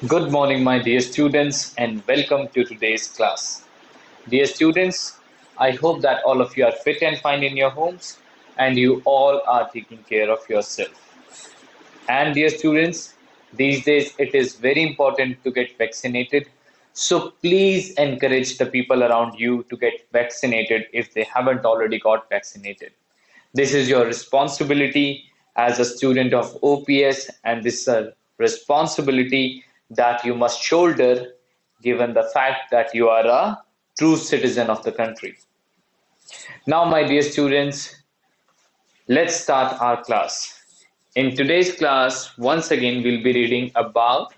Good morning, my dear students, and welcome to today's class. Dear students, I hope that all of you are fit and fine in your homes and you all are taking care of yourself. And dear students, these days it is very important to get vaccinated. So please encourage the people around you to get vaccinated if they haven't already got vaccinated. This is your responsibility as a student of OPS, and this is a responsibility that you must shoulder given the fact that you are a true citizen of the country. Now, my dear students, let's start our class. In today's class, once again, we'll be reading about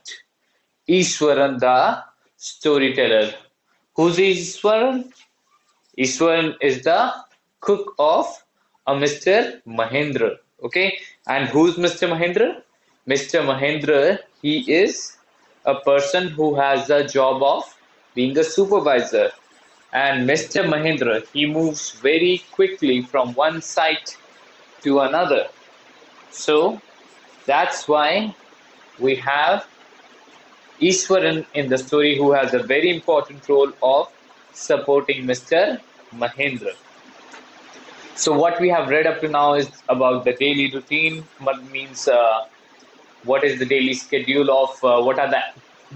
Iswaran the storyteller. Who's Iswaran? Iswaran is the cook of a Mr. Mahendra. Okay, and who's Mr. Mahendra? Mr. Mahendra, he is a person who has the job of being a supervisor. And Mr. Mahendra, he moves very quickly from one site to another. So that's why we have Iswaran in the story who has a very important role of supporting Mr. Mahendra. So what we have read up to now is about the daily routine, what means what is the daily schedule of what are the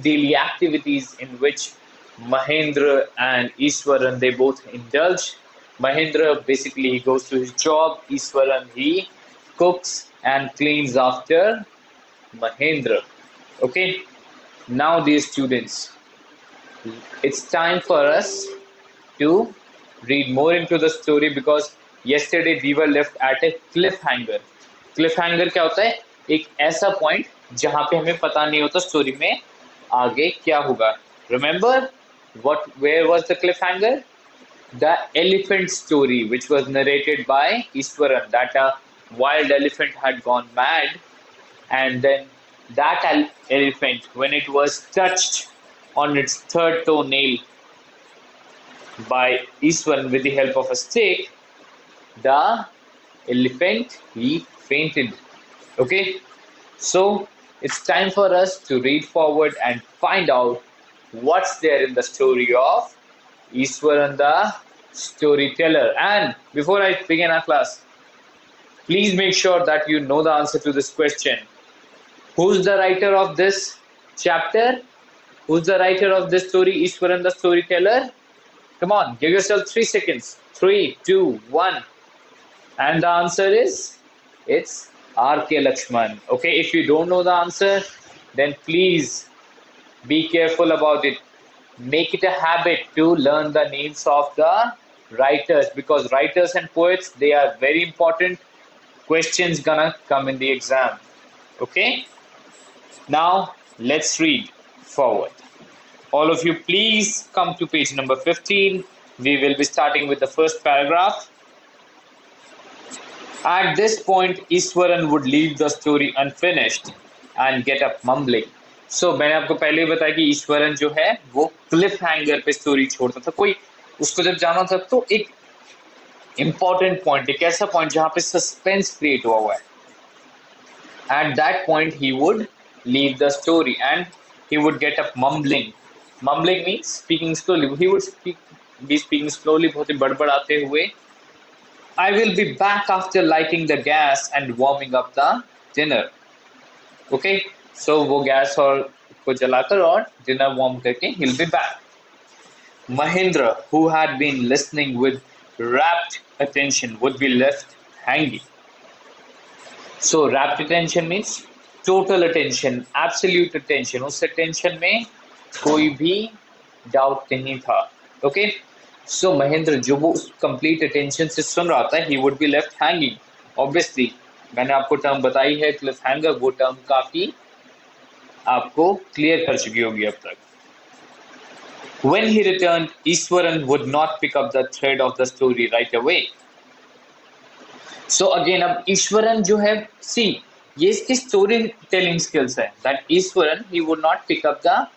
daily activities in which Mahendra and Iswaran they both indulge. Mahendra basically he goes to his job, Iswaran he cooks and cleans after Mahendra. Okay, now dear students, it's time for us to read more into the story because yesterday we were left at a cliffhanger. Cliffhanger क्या होता है? एक ऐसा point जहां पे हमें पता नहीं होता स्टोरी में आगे क्या होगा. Remember where was the cliffhanger? The elephant story, which was narrated by Iswaran, that a wild elephant had gone mad, and then that elephant, when it was touched on its third toenail by Iswaran with the help of a stick, the elephant he fainted. Okay, so it's time for us to read forward and find out what's there in the story of Iswaran the storyteller. And before I begin our class, please make sure that you know the answer to this question. Who's the writer of this chapter? Who's the writer of this story, Iswaran the storyteller? Come on, give yourself 3 seconds. 3, 2, 1. And the answer is, it's R.K. Lakshman. Okay, if you don't know the answer, then please be careful about it. Make it a habit to learn the names of the writers because writers and poets, they are very important. Questions gonna come in the exam. Okay, now let's read forward. All of you, please come to page number 15. We will be starting with the first paragraph. At this point, Iswaran would leave the story unfinished and get up mumbling. So मैंने आपको पहले ही बताया कि ईश्वरन जो है वो Cliff hanger पे story छोड़ता था. कोई उसको जब जाना था तो एक इम्पोर्टेंट पॉइंट, एक ऐसा पॉइंट जहां पे सस्पेंस क्रिएट हुआ है. At that point, he would leave the story and he would get up mumbling. Mumbling means speaking slowly. He would be speaking slowly, बहुत ही बड़बड़ाते हुए. I will be back after lighting the gas and warming up the dinner. Okay, so वो gas और को जलाकर और dinner warm करके he'll be back. Mahendra, who had been listening with rapt attention, would be left hanging. So rapt attention means total attention, absolute attention. उस attention में कोई भी doubt नहीं था. Okay, so Mahendra जो वो complete attention से सुन रहा था, he would be left hanging. Obviously, मैंने आपको term बताई है cliffhanger, वो term काफी आपको clear कर चुकी होगी अब तक. When he returned, Iswaran would not pick up the thread of the story right away. So again, अब ईश्वरन जो है, see, ये इसकी स्टोरी टेलिंग स्किल्स है. That Eswaran he would not pick up the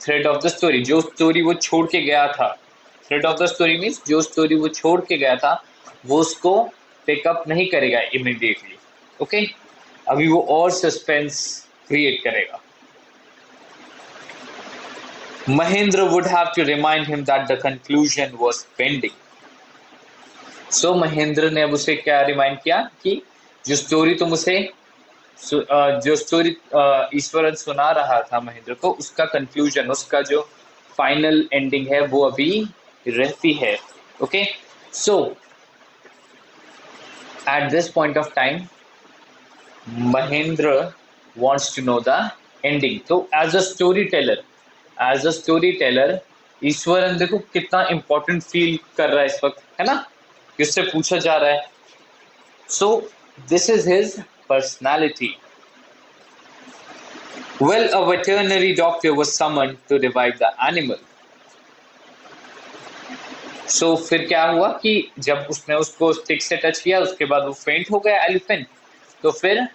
thread of the story. जो story वो छोड़ के गया था, thread of the story means जो स्टोरी वो छोड़ के गया था वो उसको पिकअप नहीं करेगा इमीडिएटली. ओके, अभी वो और सस्पेंस क्रिएट करेगा. Mahendra would have to remind him that the conclusion was pending. So Mahendra ने अब उसे क्या रिमाइंड किया कि जो स्टोरी तुम उसे जो स्टोरी ईश्वरन सुना रहा था महेंद्र को, उसका कंक्लूजन, उसका जो फाइनल एंडिंग है वो अभी रहती है. Okay, so at this point of time Mahendra wants to know the ending. तो as a story teller Ishwaran देखो कितना इंपॉर्टेंट फील कर रहा है इस वक्त, है ना, किससे पूछा जा रहा है. सो this is his personality. Well, a veterinary doctor was summoned to revive the animal. So फिर क्या हुआ कि जब उसने उसको स्टिक से टच किया उसके बाद वो फेंट हो गया एलिफेंट. तो फिर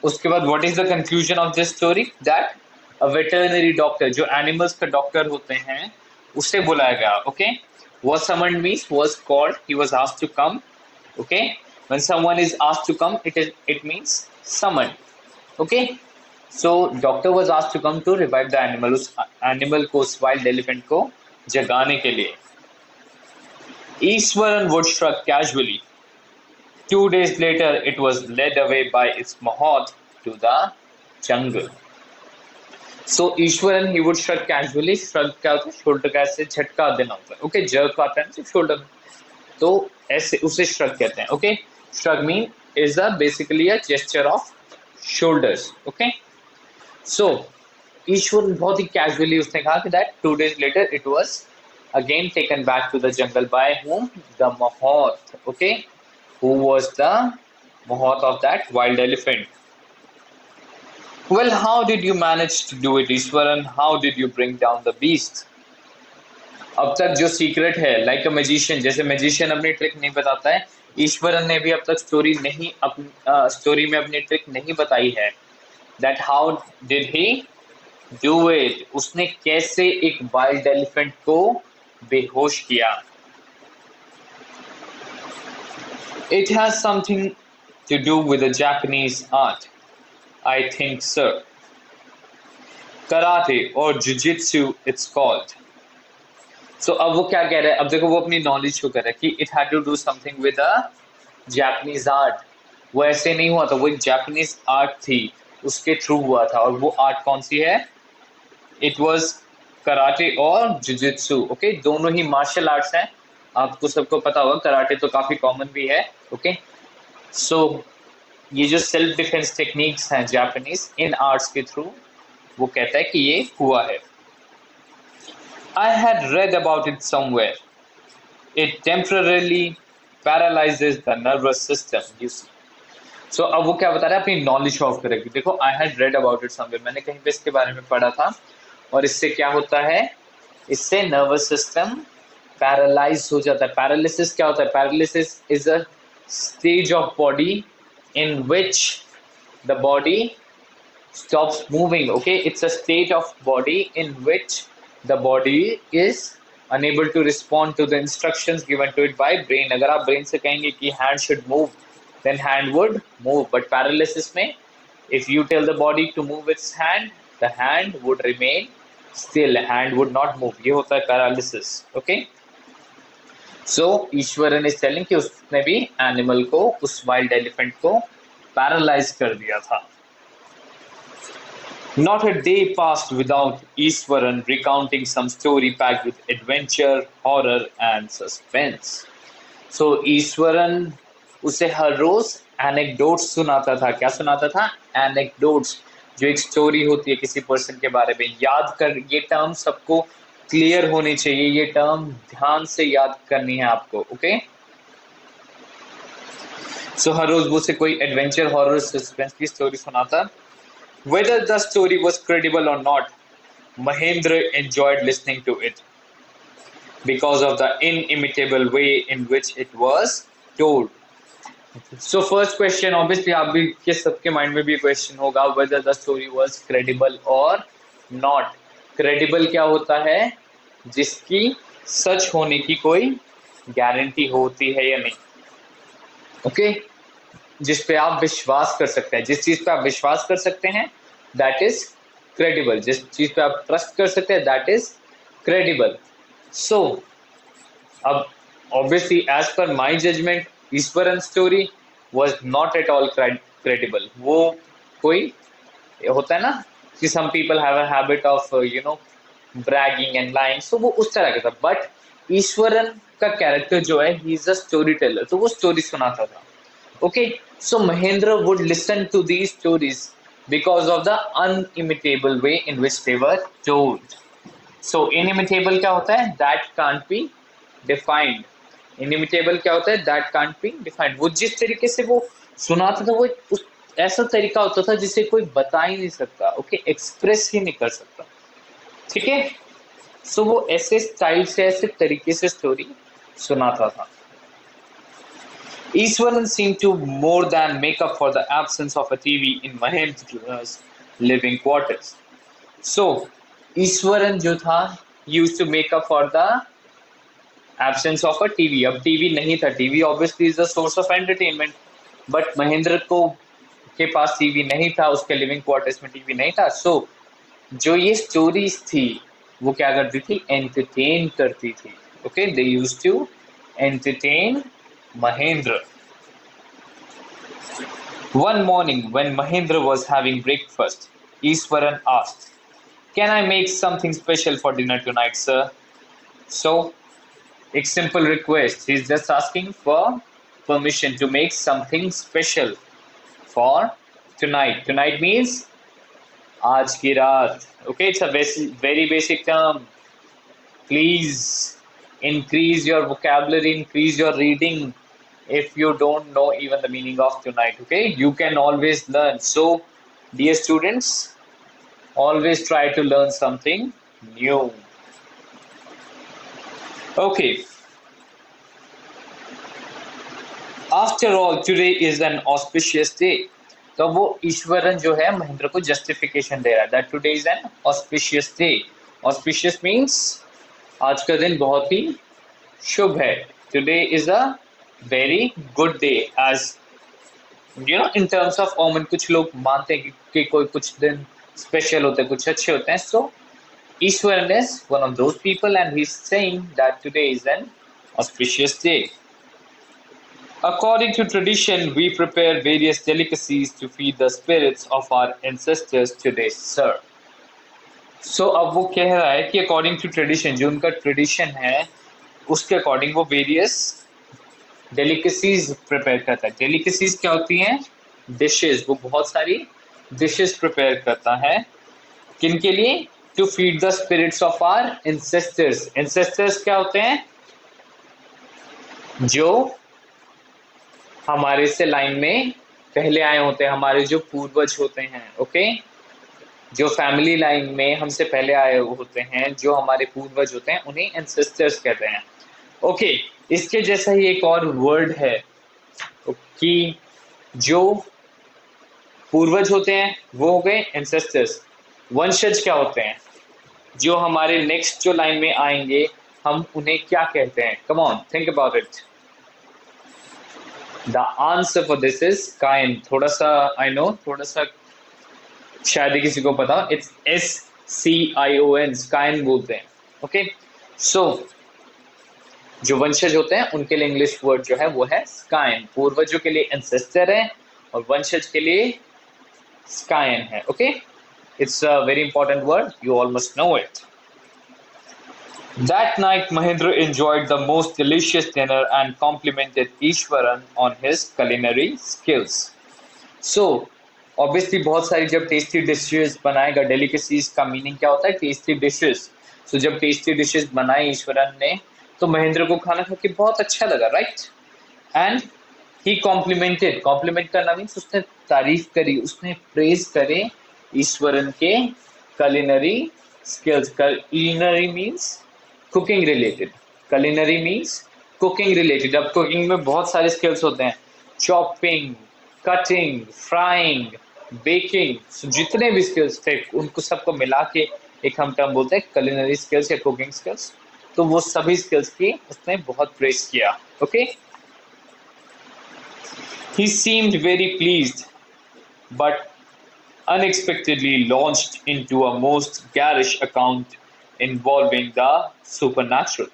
उसके बाद what is the conclusion of this story, that a veterinary doctor, जो एनिमल्स का डॉक्टर होते हैं, उसे बुलाया गया. Okay, was summoned means was called, he was asked to come. Okay, when someone is asked to come, it means summoned. Okay, so doctor was asked to come to revive the animal, उस animal को, उस wild elephant को जगाने के लिए. Iswaran would shrug casually. 2 days later, it was led away by its mahout to the jungle. So Ishwaran, he would shrug casually. Shrug क्या होता है, शोल्डर का ऐसे झटका देना होता है. ओके, जर्क आता है ना शोल्डर, तो ऐसे उसे shrug कहते हैं. Okay, shrug mean is a basically a gesture of shoulders. Okay, so Ishwaran बहुत ही casually उसने कहा कि that 2 days later it was again taken back to the jungle by whom? The mahout. Okay, who was the mahout of that wild elephant? Well, how did you manage to do it, Iswaran? How did you bring down the beast? अब तक जो secret है, like a magician, जैसे magician अपनी trick नहीं बताता है, ईश्वरन ने भी अब तक स्टोरी में अपनी ट्रिक नहीं बताई है. That how did he do it, उसने कैसे एक वाइल्ड एलिफेंट को बेहोश किया. It has something to do with the Japanese art, I think, sir. Karate or Jiu-Jitsu, it's called. So अब वो क्या कह रहा है, अब देखो वो अपनी नॉलेज को कह रहा है कि it had to do something with a Japanese art. वो ऐसे नहीं हुआ था, वो एक जापानीज आर्ट थी, उसके थ्रू हुआ था. और वो आर्ट कौन सी है? It was कराटे और जुजित्सु. ओके, दोनों ही मार्शल आर्ट्स हैं, आपको सबको पता होगा. कराटे तो काफी कॉमन भी है. ओके, सो ये जो सेल्फ डिफेंस टेक्निक्स हैं जापानीज, इन आर्ट्स के थ्रू वो कहता है कि ये हुआ है. I had read about it somewhere. It temporarily paralyzes the nervous system, you see. So अब वो क्या बता रहा है, अपनी नॉलेज शो ऑफ करेगी. देखो, I had read about it somewhere, मैंने कहीं पे इसके बारे में पढ़ा था. और इससे क्या होता है, इससे नर्वस सिस्टम पैरालाइज हो जाता है. पैरालिसिस क्या होता है? Paralysis is a stage of body in which the body stops moving. Okay, it's a state of body in which the body is unable to respond to the instructions given to it by brain. अगर आप brain से कहेंगे कि hand should move, then hand would move. But paralysis में, if you tell the body to move its hand, the hand would remain still, hand would not move. ये होता है paralysis. Okay, so Eswaran is telling कि उसने भी animal को, उस wild elephant को paralyze कर दिया था. Not a day passed without Iswaran recounting some story packed with adventure, horror and suspense. So Iswaran उसे हर रोज एनेक्डोट्स सुनाता था. क्या सुनाता था? एनेक्डोट्स, जो एक स्टोरी होती है किसी पर्सन के बारे में. याद कर, ये टर्म सबको क्लियर होनी चाहिए, ये टर्म ध्यान से याद करनी है आपको. ओके, सो हर रोज वो से कोई एडवेंचर, हॉरर, सस्पेंस की स्टोरी सुनाता. Whether the story was credible or not, Mahendra enjoyed listening to it because of the inimitable way in which it was told. So first question, obviously आप भी के सबके mind में भी question होगा, whether the story was credible or not. Credible क्या होता है? जिसकी सच होने की कोई गारंटी होती है या नहीं. ओके, जिस पे आप विश्वास कर सकते हैं, जिस चीज पे आप विश्वास कर सकते हैं, दैट इज क्रेडिबल, जिस चीज पे आप ट्रस्ट कर सकते हैं दैट इज क्रेडिबल. सो अब obviously as per my judgment Eswaran story was not at all credible. वो कोई होता है ना कि some people have a habit of bragging and lying, so वो उस तरह का था. बट ईश्वरन का कैरेक्टर जो है he is a story teller, तो वो स्टोरी सुनाता था. Okay, so Mahendra would listen to these stories because of the inimitable way in which they were told. So inimitable क्या होता है? That can't be defined. Inimitable क्या होता है? That can't be defined. वो जिस तरीके से वो सुनाता था वो उस ऐसा तरीका होता था जिसे कोई बता ही नहीं सकता. ओके, एक्सप्रेस ही नहीं कर सकता. ठीक है, सो वो ऐसे स्टाइल से ऐसे तरीके से स्टोरी सुनाता था. Iswaran seemed to more than make up for the absence of a TV in Mahendra's living quarters. So, Iswaran जो था used to make up for the absence of a TV. अब TV नहीं था. TV obviously is a source of entertainment. But Mahendra को के पास TV नहीं था, उसके लिविंग क्वार्टर्स में टीवी नहीं था. सो जो ये स्टोरीज थी वो क्या करती थी? एंटरटेन करती थी. Okay, they used to entertain Mahendra. One morning, when Mahendra was having breakfast, Iswaran asked, "Can I make something special for dinner tonight, sir?" So, a simple request. He's just asking for permission to make something special for tonight. Tonight means आज की रात. Okay, it's a very basic term. Please increase your vocabulary, increase your reading. If you don't know even the meaning of tonight, okay, you can always learn. So dear students, always try to learn something new. Okay, after all today is an auspicious day. तो वो ईश्वरन जो है महेंद्र को justification दे रहा है that today is an auspicious day. Auspicious means आज का दिन बहुत ही शुभ है. Today is a very good day, as you know, in terms of omen. कुछ लोग मानते हैं कि कोई कुछ दिन स्पेशल होते हैं, कुछ अच्छे होते हैं. So Ishwaran is one of those people and he's saying that today is an auspicious day. According to tradition, we prepare various delicacies to feed the spirits of our ancestors today, sir. So अब वो कह रहा है कि according to tradition, जो उनका tradition है उसके according वो various डेलिकेसीज प्रिपेयर करता है. डेलिकेसीज क्या होती हैं? डिशेस. वो बहुत सारी डिशेस प्रिपेयर करता है. किन के लिए? To feed the spirits of our ancestors. Ancestors क्या होते हैं? जो हमारे से लाइन में पहले आए होते हैं, हमारे जो पूर्वज होते हैं. ओके, जो फैमिली लाइन में हमसे पहले आए होते हैं, जो हमारे पूर्वज होते हैं, उन्हें एंसेस्टर्स कहते हैं. ओके, इसके जैसा ही एक और वर्ड है कि जो पूर्वज होते हैं वो हो गए एंसेस्टर्स. वंशज क्या होते हैं? जो हमारे नेक्स्ट जो लाइन में आएंगे हम उन्हें क्या कहते हैं? Come on, think about it. The answer for this is kin. थोड़ा सा आई नो, थोड़ा सा शायद किसी को पता. It's SCION. काइन बोलते हैं. ओके, सो जो वंशज होते हैं उनके लिए इंग्लिश वर्ड जो है वो है स्काइन. पूर्वजों के लिए एंसेस्टर है और वंशज के लिए स्काइन है. Okay, it's a very important word, you all must know it. That night Mahendra enjoyed the most delicious dinner and complimented Ishwaran on his culinary skills. So obviously बहुत सारी जब टेस्टी डिशेस बनाएगा, डेलिकेसीज का meaning क्या होता है? Tasty dishes. सो जब tasty dishes बनाई ईश्वरन ने तो महेंद्र को खाना खा के बहुत अच्छा लगा, right? And he complimented. Compliment करना मीन्स उसने तारीफ करी, उसने प्रेज करे ईश्वरन के culinary skills. culinary means cooking related. culinary means cooking related. अब कुकिंग में बहुत सारे स्किल्स होते हैं, चॉपिंग, कटिंग, फ्राइंग, बेकिंग. जितने भी स्किल्स थे उनको सबको मिला के एक हम टर्म बोलते हैं culinary skills या कुकिंग स्किल्स. तो वो सभी स्किल्स की उसने बहुत प्रेज किया. Okay, he seemed very pleased but unexpectedly launched into a most garish account involving the supernatural.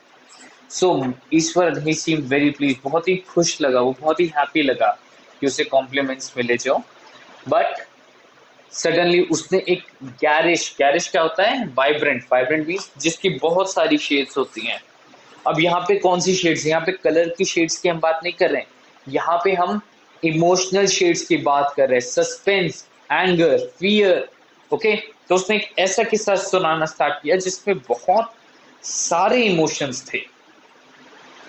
So Ishwar he seemed very pleased, बहुत ही खुश लगा, वो बहुत ही हैप्पी लगा कि उसे कॉम्प्लीमेंट्स मिले जो, बट सडनली उसने एक गैरिश, गैरिश क्या होता है, वाइब्रेंट, वाइब्रेंट मीन्स जिसकी बहुत सारी शेड्स होती हैं। अब यहाँ पे कौन सी शेड्स, यहाँ पे कलर की शेड्स की हम बात नहीं कर रहे हैं, यहाँ पे हम इमोशनल शेड्स की बात कर रहे हैं, सस्पेंस, एंगर, फियर। ओके, तो उसने एक ऐसा किस्सा सुनाना स्टार्ट किया जिसमें बहुत सारे इमोशंस थे।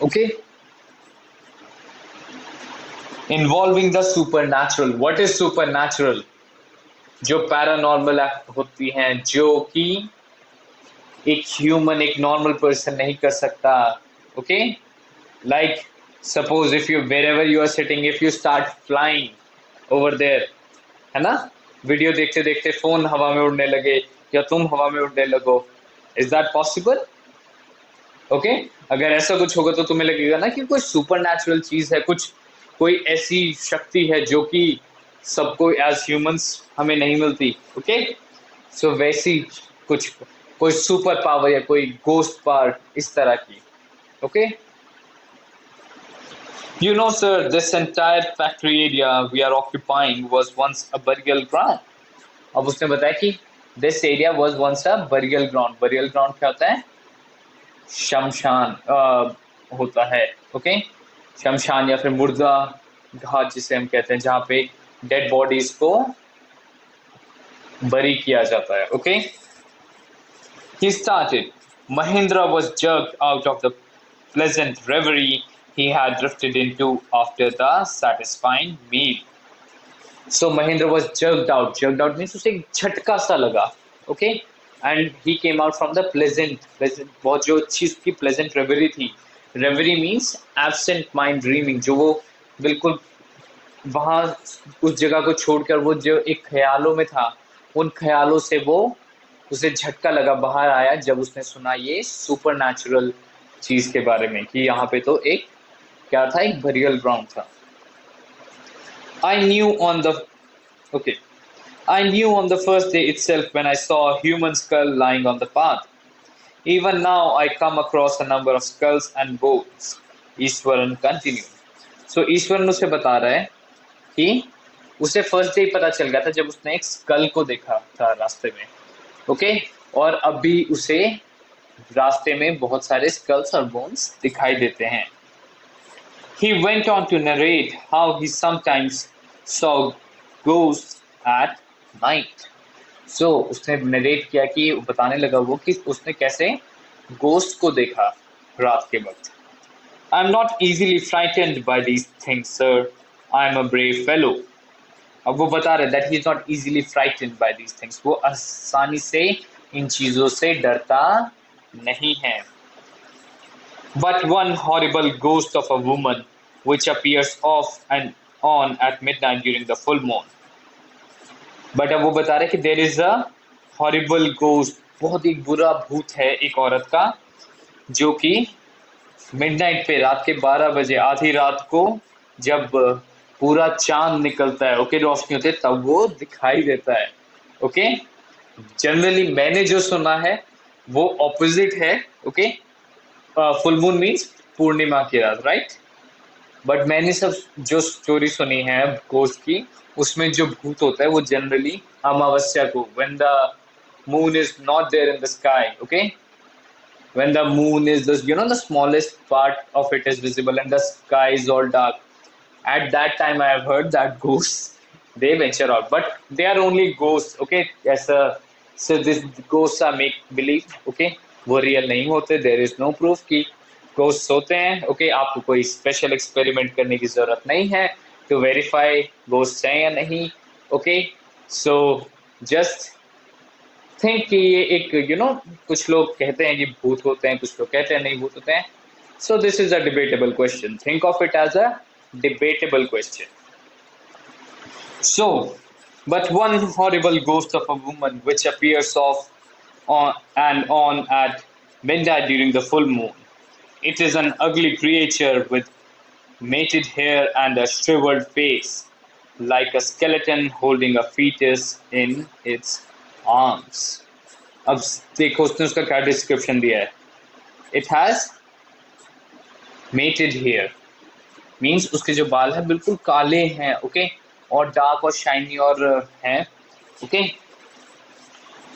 Okay, involving the supernatural. What is supernatural? जो पैरानॉर्मल होती हैं, जो कि एक ह्यूमन, एक नॉर्मल पर्सन नहीं कर सकता। Okay, like suppose if you wherever you are sitting, if you start flying over there, है ना, वीडियो देखते देखते फोन हवा में उड़ने लगे या तुम हवा में उड़ने लगो, इज दैट पॉसिबल? ओके, अगर ऐसा कुछ होगा तो तुम्हें लगेगा ना कि कोई सुपरनैचुरल चीज है, कुछ कोई ऐसी शक्ति है जो कि सबको एज ह्यूमंस हमें नहीं मिलती। ओके, सो वैसी कुछ, कोई सुपर पावर या कोई गोस्ट पावर इस तरह की। Okay, you know sir, this entire factory area we are occupying was once a burial ground. अब उसने बताया कि this area was once a burial ground. burial ground क्या होता है? शमशान होता है। ओके, शमशान या फिर मुर्दा घाट जिसे हम कहते हैं, जहाँ पे डेड बॉडीज को बरी किया जाता है। Okay, he started. Mahindra was jerked out of the pleasant reverie he had drifted into after the satisfying meal. So Mahindra was jerked out. Jerked out means उसे झटका सा लगा। Okay, and he came out from the pleasant, बहुत जो अच्छी उसकी pleasant reverie थी। Reverie means absent mind dreaming, जो वो बिल्कुल वहाँ उस जगह को छोड़कर वो जो एक ख्यालों में था, उन ख्यालों से वो उसे झटका लगा, बाहर आया जब उसने सुना ये सुपरनैचुरल चीज के बारे में कि यहाँ पे तो एक क्या था, एक बरियल ग्राउंड था। I knew on the okay, I knew on the first day itself when I saw a human skull lying on the path. Even now I come across a number of skulls and bones. Iswaran continued. So Eswaran उसे बता रहा है कि उसे first day पता चल गया था जब उसने एक स्कल को देखा था रास्ते में। ओके, और अभी उसे रास्ते में बहुत सारे स्कल्स और बोन्स दिखाई देते हैं। He went on to narrate how he sometimes saw ghosts at night. So उसने नरेट किया कि बताने लगा वो कि उसने कैसे गोस्ट को देखा रात के वक्त। I'm not easily frightened by these things, sir. I'm a brave fellow. अब वो बता रहे that he is not easily frightened by these things. वो आसानी से इन चीजों से डरता नहीं है। But one horrible ghost of a woman which appears off and on at midnight during the full moon. But अब वो बता रहे कि there is a horrible ghost, बहुत ही बुरा भूत है एक औरत का, जो कि मिडनाइट पे, रात के 12 बजे, आधी रात को जब पूरा चांद निकलता है, ओके, रोशनी होती है, तब वो दिखाई देता है। ओके, जनरली मैंने जो सुना है वो ऑपोजिट है। ओके, फुल मून मीन्स पूर्णिमा की रात, राइट? बट मैंने सब जो स्टोरी सुनी है गोस्ट की, उसमें जो भूत होता है वो जनरली अमावस्या को, when the moon is not there in the sky, okay, when the moon is the, you know, the smallest part of it is visible and the sky is all dark, at that time I have heard that ghosts they venture out, but they are only ghosts. Okay, ऐसा, so this ghosts are make believe. Okay, वो real नहीं होते, there is no proof कि ghosts होते हैं। Okay, आपको कोई special experiment करने की जरूरत नहीं है to verify ghosts हैं या नहीं। Okay, so just थिंक कि ये एक कुछ लोग कहते हैं कि भूत होते हैं, कुछ लोग कहते हैं नहीं भूत होते हैं। So this is a debatable question, think of it as a debatable question. So but one horrible ghost of a woman which appears of on at midnight during the full moon. It is an ugly creature with matted hair and a shriveled face. like a skeleton holding a fetus in its arms. अब देखो उसने उसका क्या description दिया है. It has mated hair. Means उसके जो बाल हैं बिल्कुल काले हैं, ओके, और डार्क और शाइनी और हैं, ओके.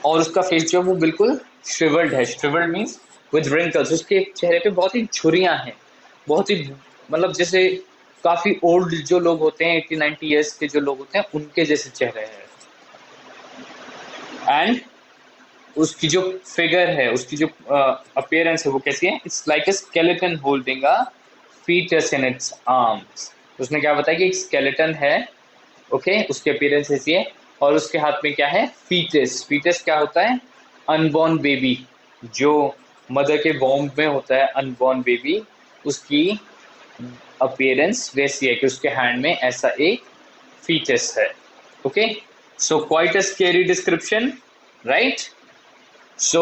और उसका फेस जो है वो बिल्कुल श्रिवल्ड है. Shrivelled means with wrinkles. उसके चेहरे पे बहुत ही झुर्रियां हैं, बहुत ही मतलब जैसे काफी ओल्ड जो लोग होते हैं 80-90 ईयर्स के जो लोग होते हैं उनके जैसे चेहरे हैं. एंड उसकी जो फिगर है, उसकी जो अपीयरेंस है वो कैसी है? It's like a skeleton holding a foetus in its arms. उसने क्या बताया कि एक स्केलेटन है, ओके, उसकी अपीयरेंस ऐसी है और उसके हाथ में क्या है? फीटस. फीटस क्या होता है? Unborn baby. जो मदर के वॉम्ब में होता है अनबॉर्न बेबी, उसकी अपीयरेंस वैसी है कि उसके हैंड में ऐसा एक फीटस है, okay. So quite a scary description, right? So,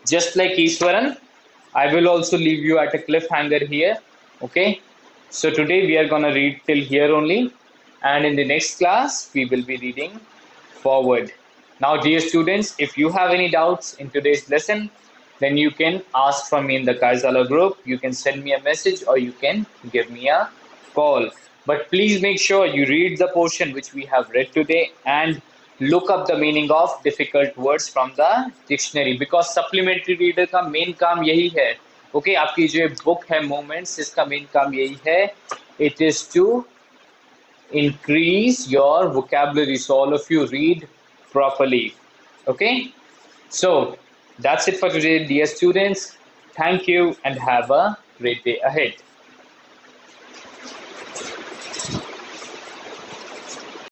just like Iswaran, I will also leave you at a cliffhanger here. Okay. So, today we are going to read till here only. And in the next class, we will be reading forward. Now, dear students, if you have any doubts in today's lesson, then you can ask from me in the Karzala group. You can send me a message or you can give me a call. But please make sure you read the portion which we have read today and look up the meaning of difficult words from the dictionary, because supplementary reader का main काम यही है, okay. आपकी जो book है moments, इसका main काम यही है. It is to increase your vocabulary so all of you read properly, okay. So that's it for today, dear students. Thank you and have a great day ahead.